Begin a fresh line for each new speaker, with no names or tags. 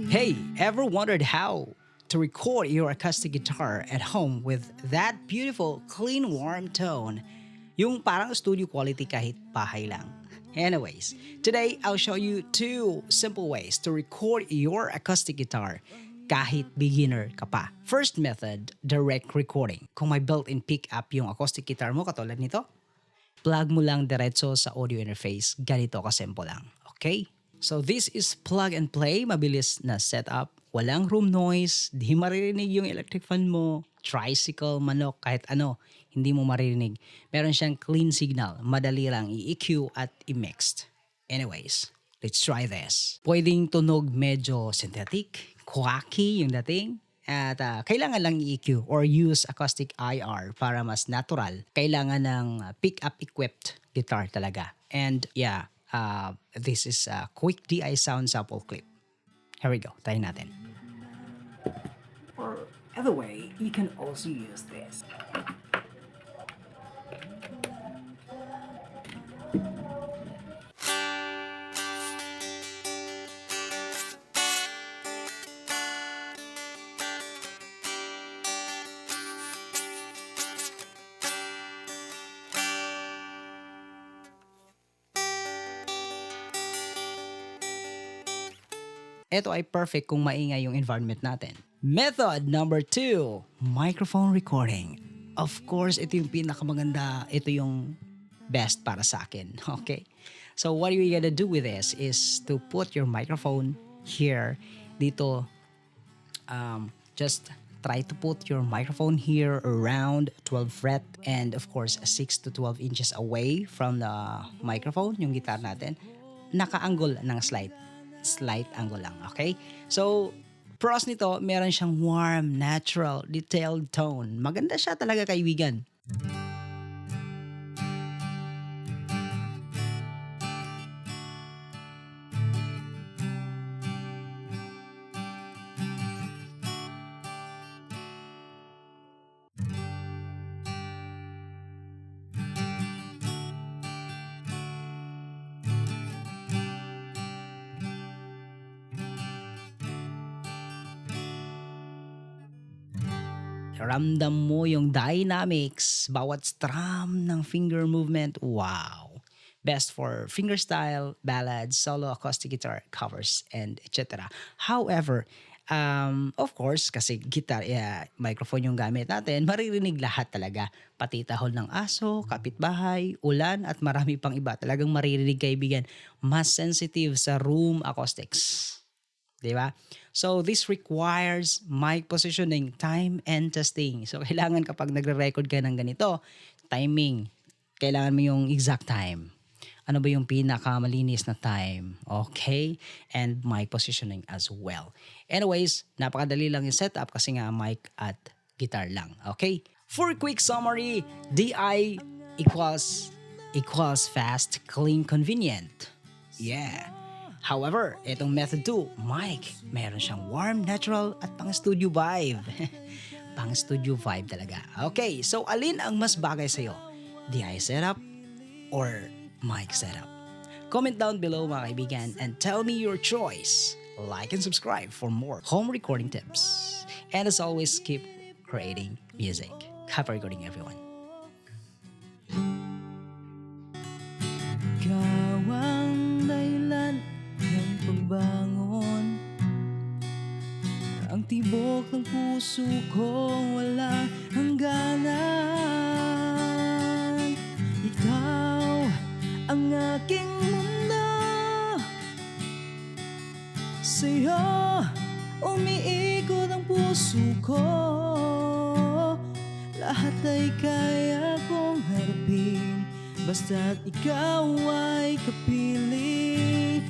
Hey, ever wondered how to record your acoustic guitar at home with that beautiful, clean, warm tone? Yung parang studio quality kahit bahay lang. Anyways, today I'll show you 2 simple ways to record your acoustic guitar kahit beginner ka pa. First method, direct recording. Kung may built-in pickup yung acoustic guitar mo katulad nito, plug mo lang diretso sa audio interface. Ganito kasimple lang. Okay? So this is plug and play. Mabilis na setup. Walang room noise. Di maririnig yung electric fan mo. Tricycle, manok, kahit ano. Hindi mo maririnig. Meron siyang clean signal. Madali lang i-EQ at i-mixed. Anyways, let's try this. Pwedeng tunog medyo synthetic, quacky yung dating. At kailangan lang i-EQ or use acoustic IR para mas natural. Kailangan ng pick-up equipped guitar talaga. And yeah, this is a quick DI sound sample clip. Here we go. Tayo natin. Or other way, you can also use this. Ito ay perfect kung maingay yung environment natin. Method number 2, microphone recording. Of course, ito yung pinakamaganda. Ito yung best para sa akin. Okay? So what you're gonna do with this is to put your microphone here. Dito, just try to put your microphone here around 12 fret and of course 6 to 12 inches away from the microphone, yung guitar natin. Naka-angle ng slight angle lang, okay? So, pros nito, meron siyang warm, natural, detailed tone. Maganda siya talaga, kaibigan. Ramdam mo yung dynamics, bawat strum ng finger movement. Wow! Best for fingerstyle, ballads, solo acoustic guitar covers, and etc. However, of course, kasi guitar, microphone yung gamit natin, maririnig lahat talaga. Pati tahol ng aso, kapitbahay, ulan, at marami pang iba. Talagang maririnig, kaibigan. Mas sensitive sa room acoustics. Diba? So, this requires mic positioning, time, and testing. So, kailangan kapag nagre-record ka ng ganito, timing. Kailangan mo yung exact time. Ano ba yung pinakamalinis na time? Okay? And mic positioning as well. Anyways, napakadali lang yung setup kasi nga mic at guitar lang. Okay? For a quick summary, DI equals fast, clean, convenient. Yeah. However, itong method 2, mic, meron siyang warm, natural, at pang-studio vibe. Pang-studio vibe talaga. Okay, so alin ang mas bagay sa'yo? DI setup or mic setup? Comment down below mga kaibigan and tell me your choice. Like and subscribe for more home recording tips. And as always, keep creating music. Happy recording, everyone. Ikaw ang dahilan ng pagbangon, ang tibok ng puso ko walang hangganan. Ikaw ang aking mundo, sa'yo umiikot ang puso ko. Lahat ay kaya kong harapin, basta't ikaw ay kapiling.